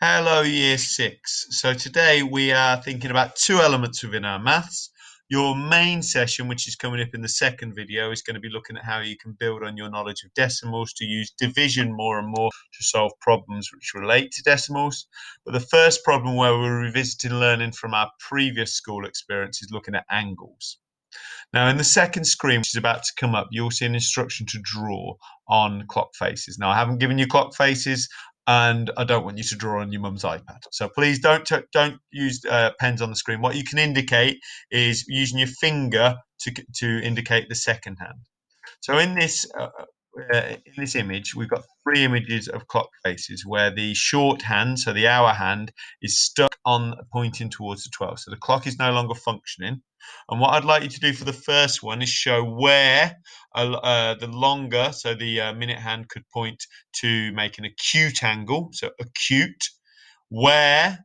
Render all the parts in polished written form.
Hello, Year 6. So today we are thinking about two elements within our maths. Your main session, which is coming up in the second video, is going to be looking at how you can build on your knowledge of decimals to use division more and more to solve problems which relate to decimals. But the first problem where we're revisiting learning from our previous school experience is looking at angles. Now, in the second screen, which is about to come up, you'll see an instruction to draw on clock faces. Now, I haven't given you clock faces, and I don't want you to draw on your mum's iPad. So please don't use pens on the screen. What you can indicate is using your finger to indicate the second hand. So in this image, we've got three images of clock faces where the short hand, so the hour hand, is stuck on pointing towards the 12. So the clock is no longer functioning. And what I'd like you to do for the first one is show where the longer, so the minute hand could point to make an acute angle, so acute, where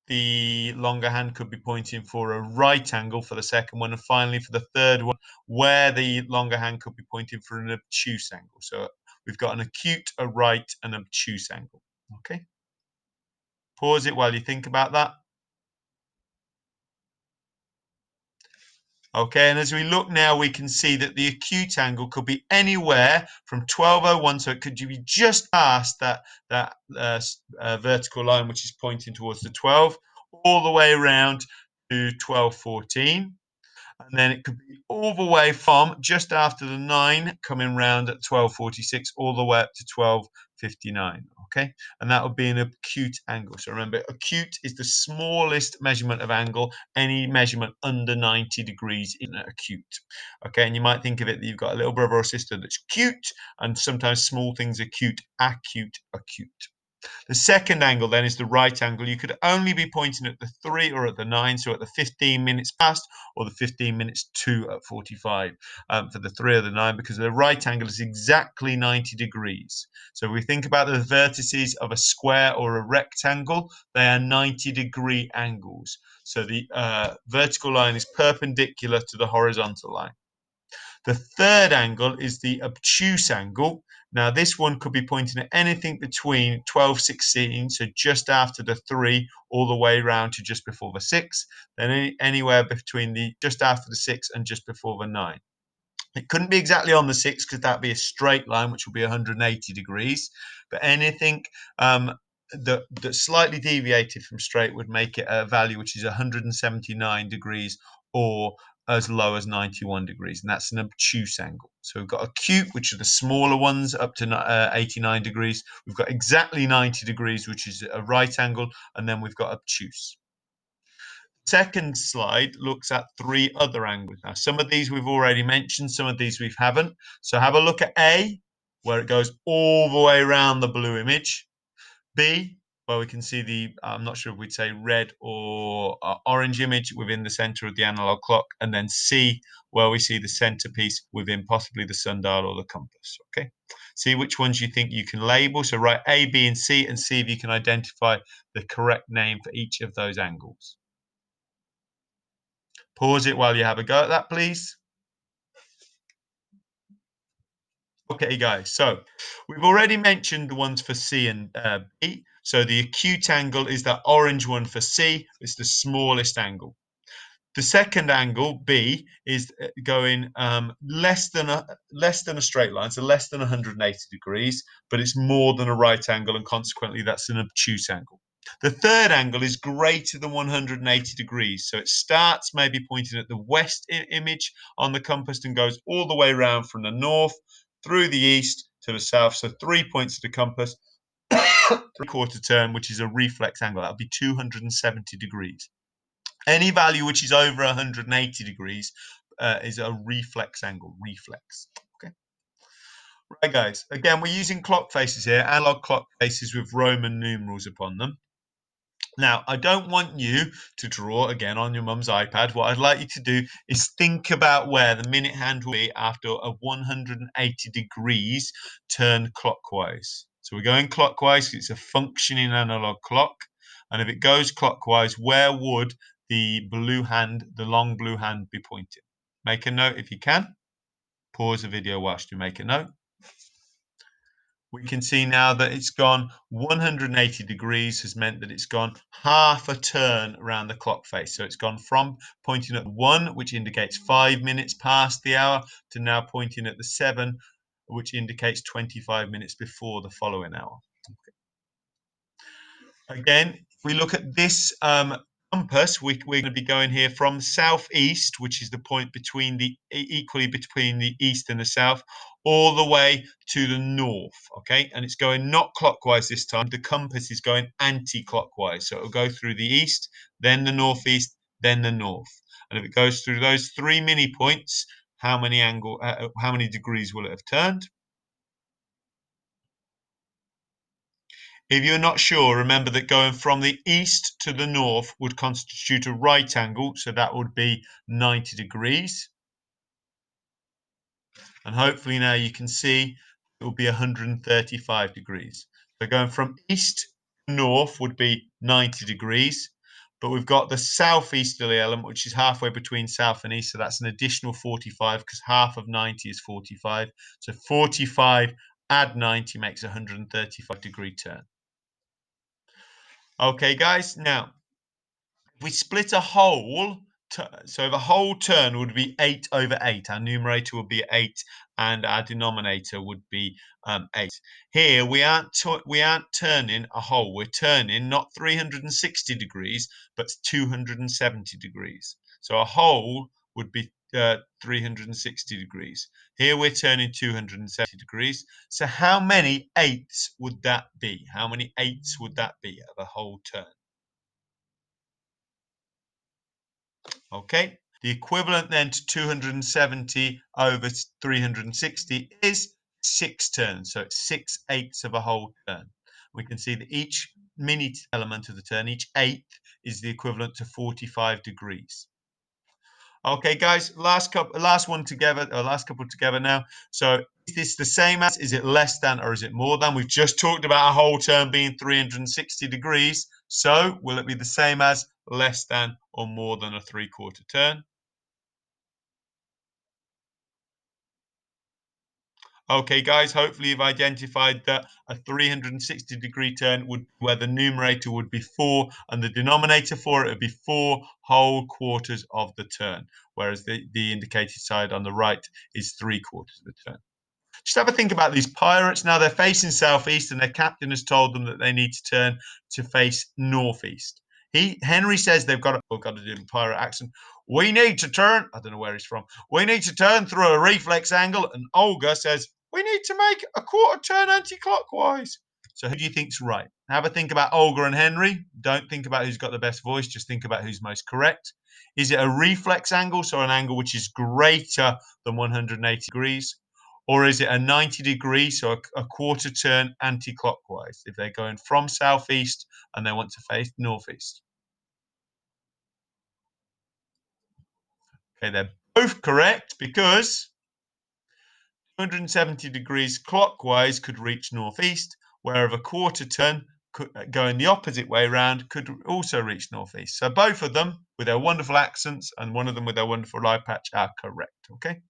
the longer hand could be pointing for a right angle for the second one, and finally for the third one, where the longer hand could be pointing for an obtuse angle. So we've got an acute, a right, and an obtuse angle. Okay, pause it while you think about that. Okay, and as we look now, we can see that the acute angle could be anywhere from 1201, so it could be just past that vertical line, which is pointing towards the 12, all the way around to 1214. And then it could be all the way from just after the 9 coming round at 1246 all the way up to 1259. Okay, and that would be an acute angle. So remember, acute is the smallest measurement of angle. Any measurement under 90 degrees is acute. Okay, and you might think of it that you've got a little brother or sister that's cute, and sometimes small things are cute, acute, acute. The second angle then is the right angle. You could only be pointing at the 3 or at the 9, so at the 15 minutes past or the 15 minutes to at 45 for the 3 or the 9, because the right angle is exactly 90 degrees. So if we think about the vertices of a square or a rectangle, they are 90-degree angles. So the vertical line is perpendicular to the horizontal line. The third angle is the obtuse angle. Now, this one could be pointing at anything between 1216, so just after the 3, all the way around to just before the 6, then anywhere between the just after the 6 and just before the 9. It couldn't be exactly on the 6 because that'd be a straight line, which would be 180 degrees. But anything that slightly deviated from straight would make it a value which is 179 degrees or as low as 91 degrees, and that's an obtuse angle. So we've got acute, which are the smaller ones, up to 89 degrees. We've got exactly 90 degrees, which is a right angle, and then we've got obtuse. Second slide looks at three other angles. Now, some of these we've already mentioned, some of these we haven't. So have a look at A, where it goes all the way around the blue image. B, where we can see the, I'm not sure if we'd say red or orange image within the center of the analog clock. And then C, where we see the centerpiece within possibly the sundial or the compass. Okay, see which ones you think you can label. So write A, B, and see if you can identify the correct name for each of those angles. Pause it while you have a go at that, please. Okay, guys, so we've already mentioned the ones for C and B. So the acute angle is that orange one for C. It's the smallest angle. The second angle, B, is going less than a straight line, so less than 180 degrees, but it's more than a right angle, and consequently that's an obtuse angle. The third angle is greater than 180 degrees. So it starts maybe pointing at the west image on the compass and goes all the way around from the north through the east to the south. So 3 points of the compass, three-quarter turn, which is a reflex angle. That would be 270 degrees. Any value which is over 180 degrees is a reflex angle, reflex. Okay. Right, guys. Again, we're using clock faces here, analog clock faces with Roman numerals upon them. Now, I don't want you to draw again on your mum's iPad. What I'd like you to do is think about where the minute hand will be after a 180 degrees turn clockwise. So we're going clockwise because it's a functioning analog clock. And if it goes clockwise, where would the blue hand, the long blue hand, be pointing? Make a note if you can. Pause the video whilst you make a note. we can see now that it's gone 180 degrees has meant that it's gone half a turn around the clock face. So it's gone from pointing at 1, which indicates 5 minutes past the hour, to now pointing at the 7, which indicates 25 minutes before the following hour. Again, if we look at this compass, we're going to be going here from southeast, which is the point between equally between the east and the south, all the way to the north. Okay, and it's going not clockwise this time. The compass is going anti-clockwise, so it'll go through the east, then the northeast, then the north. And if it goes through those 3 mini points, how many degrees will it have turned? If you're not sure, remember that going from the east to the north would constitute a right angle, so that would be 90 degrees. And hopefully now you can see it will be 135 degrees. So going from east to north would be 90 degrees, but we've got the southeasterly element, which is halfway between south and east, so that's an additional 45 because half of 90 is 45. So 45 add 90 makes a 135-degree turn. Okay, guys, now if we split a whole, so the whole turn would be 8 over 8. Our numerator would be 8 and our denominator would be 8. Here we aren't turning a whole. We're turning not 360 degrees, but 270 degrees. So a whole would be 360 degrees. Here we're turning 270 degrees. So how many eighths would that be? How many eighths would that be of a whole turn? Okay, the equivalent then to 270 over 360 is 6 turns. So it's 6/8 of a whole turn. We can see that each mini element of the turn, each eighth, is the equivalent to 45 degrees. Okay, guys, last one together, or last couple together now. So is this the same as, is it less than, or is it more than? We've just talked about a whole turn being 360 degrees. So will it be the same as, less than, or more than a 3/4 turn? Okay, guys, hopefully you've identified that a 360-degree turn would, where the numerator would be 4 and the denominator for it would be 4 whole quarters of the turn, whereas the indicated side on the right is 3/4 of the turn. Just have a think about these pirates. Now they're facing southeast, and their captain has told them that they need to turn to face northeast. Henry says they've got to do the pirate accent. We need to turn. I don't know where he's from. We need to turn through a reflex angle, and Olga says we need to make a quarter turn anti-clockwise. So who do you think's right? Have a think about Olga and Henry. Don't think about who's got the best voice. Just think about who's most correct. Is it a reflex angle, so an angle which is greater than 180 degrees? Or is it a 90 degree, so a quarter turn anti-clockwise, if they're going from southeast and they want to face northeast? Okay, they're both correct because 270 degrees clockwise could reach northeast, whereas a quarter turn going the opposite way around could also reach northeast. So both of them with their wonderful accents and one of them with their wonderful eye patch are correct. Okay.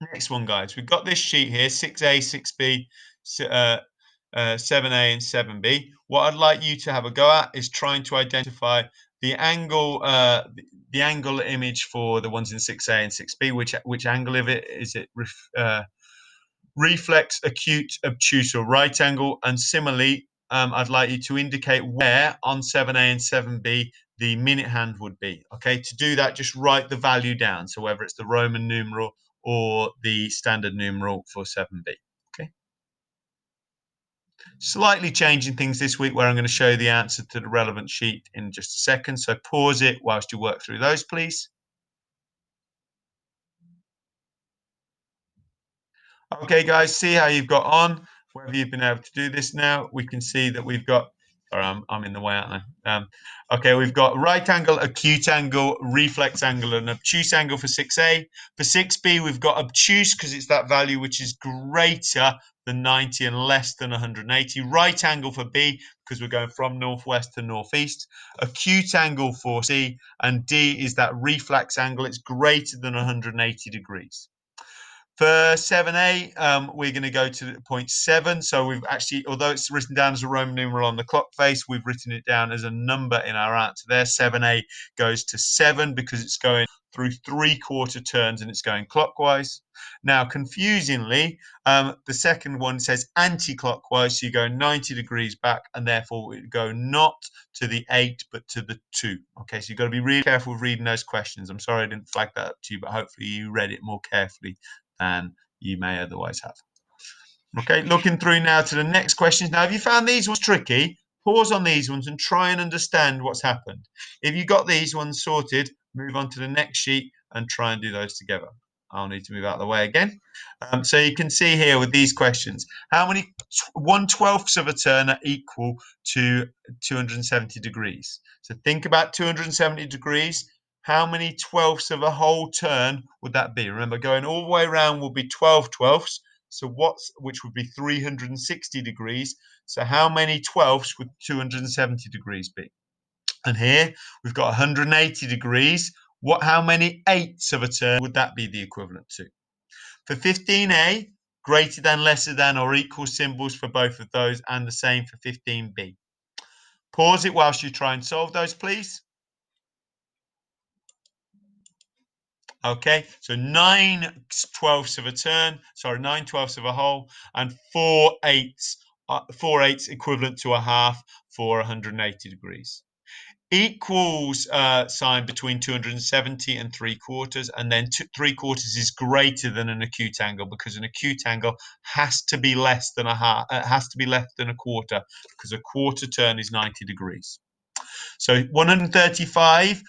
Next one, guys. We've got this sheet here, 6A, 6B, 7A, and 7B. What I'd like you to have a go at is trying to identify the angle, the angle image for the ones in 6A and 6B. Which angle of it is it? Reflex, acute, obtuse, or right angle. And similarly, I'd like you to indicate where on 7A and 7B the minute hand would be. Okay, to do that, just write the value down. So whether it's the Roman numeral or the standard numeral for 7B. Okay. Slightly changing things this week where I'm going to show you the answer to the relevant sheet in just a second. So pause it whilst you work through those, please. Okay, guys, see how you've got on. Whether you've been able to do this now, we can see that we've got, sorry, I'm in the way, aren't I? Okay, we've got right angle, acute angle, reflex angle, and obtuse angle for 6A. For 6B, we've got obtuse because it's that value which is greater than 90 and less than 180. Right angle for B because we're going from northwest to northeast. Acute angle for C, and D is that reflex angle. It's greater than 180 degrees. For 7a, we're going to go to point 7. So we've actually, although it's written down as a Roman numeral on the clock face, we've written it down as a number in our answer there. 7a goes to 7 because it's going through 3/4 turns and it's going clockwise. Now, confusingly, the second one says anti-clockwise, so you go 90 degrees back, and therefore we go not to the 8, but to the 2. Okay, so you've got to be really careful with reading those questions. I'm sorry I didn't flag that up to you, but hopefully you read it more carefully than you may otherwise have. Okay, looking through now to the next questions. Now, if you found these ones tricky, pause on these ones and try and understand what's happened. If you got these ones sorted, move on to the next sheet and try and do those together. I'll need to move out of the way again. So you can see here with these questions, how many 1/12ths of a turn are equal to 270 degrees? So think about 270 degrees. How many twelfths of a whole turn would that be? Remember, going all the way around will be 12/12ths. So which would be 360 degrees. So how many twelfths would 270 degrees be? And here we've got 180 degrees. How many eighths of a turn would that be the equivalent to? For 15a, greater than, lesser than, or equal symbols for both of those, and the same for 15b. Pause it whilst you try and solve those, please. Okay, so 9/12ths of a turn, 9/12ths of a whole, and 4/8 equivalent to a half for 180 degrees. Equals sign between 270 and 3/4, and then 3/4 is greater than an acute angle, because an acute angle has to be less than a half, has to be less than a quarter, because a quarter turn is 90 degrees. So 135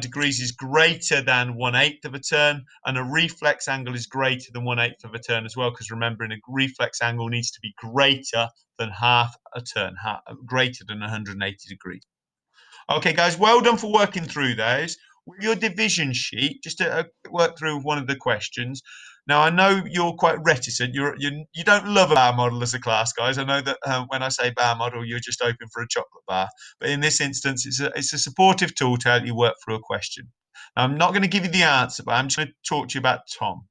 degrees is greater than 1/8 of a turn, and a reflex angle is greater than 1/8 of a turn as well, because remember, a reflex angle needs to be greater than half a turn, greater than 180 degrees. Okay, guys, well done for working through those. With your division sheet, just to work through one of the questions. Now, I know you're quite reticent. You don't love a bar model as a class, guys. I know that when I say bar model, you're just open for a chocolate bar. But in this instance, it's a supportive tool to help you work through a question. Now, I'm not going to give you the answer, but I'm just going to talk to you about Tom.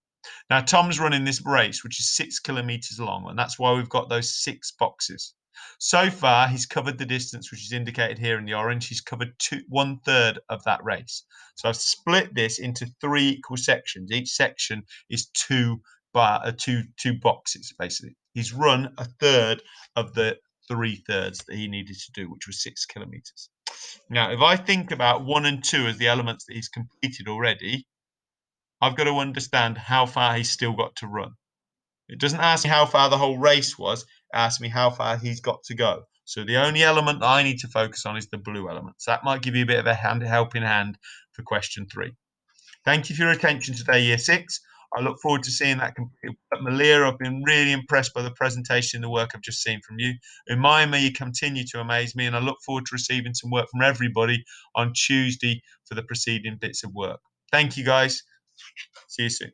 Now, Tom's running this race, which is 6 kilometers long, and that's why we've got those 6 boxes. So far, he's covered the distance, which is indicated here in the orange. He's covered 1/3 of that race. So I've split this into 3 equal sections. Each section is two boxes, basically. He's run 1/3 of the 3/3 that he needed to do, which was 6 kilometers. Now, if I think about 1 and 2 as the elements that he's completed already, I've got to understand how far he's still got to run. It doesn't ask me how far the whole race was, it asks me how far he's got to go. So the only element that I need to focus on is the blue element. So that might give you a bit of a helping hand for question 3. Thank you for your attention today, Year 6. I look forward to seeing that complete. Malia, I've been really impressed by the presentation and the work I've just seen from you. Umayma, you continue to amaze me, and I look forward to receiving some work from everybody on Tuesday for the preceding bits of work. Thank you, guys. See you soon.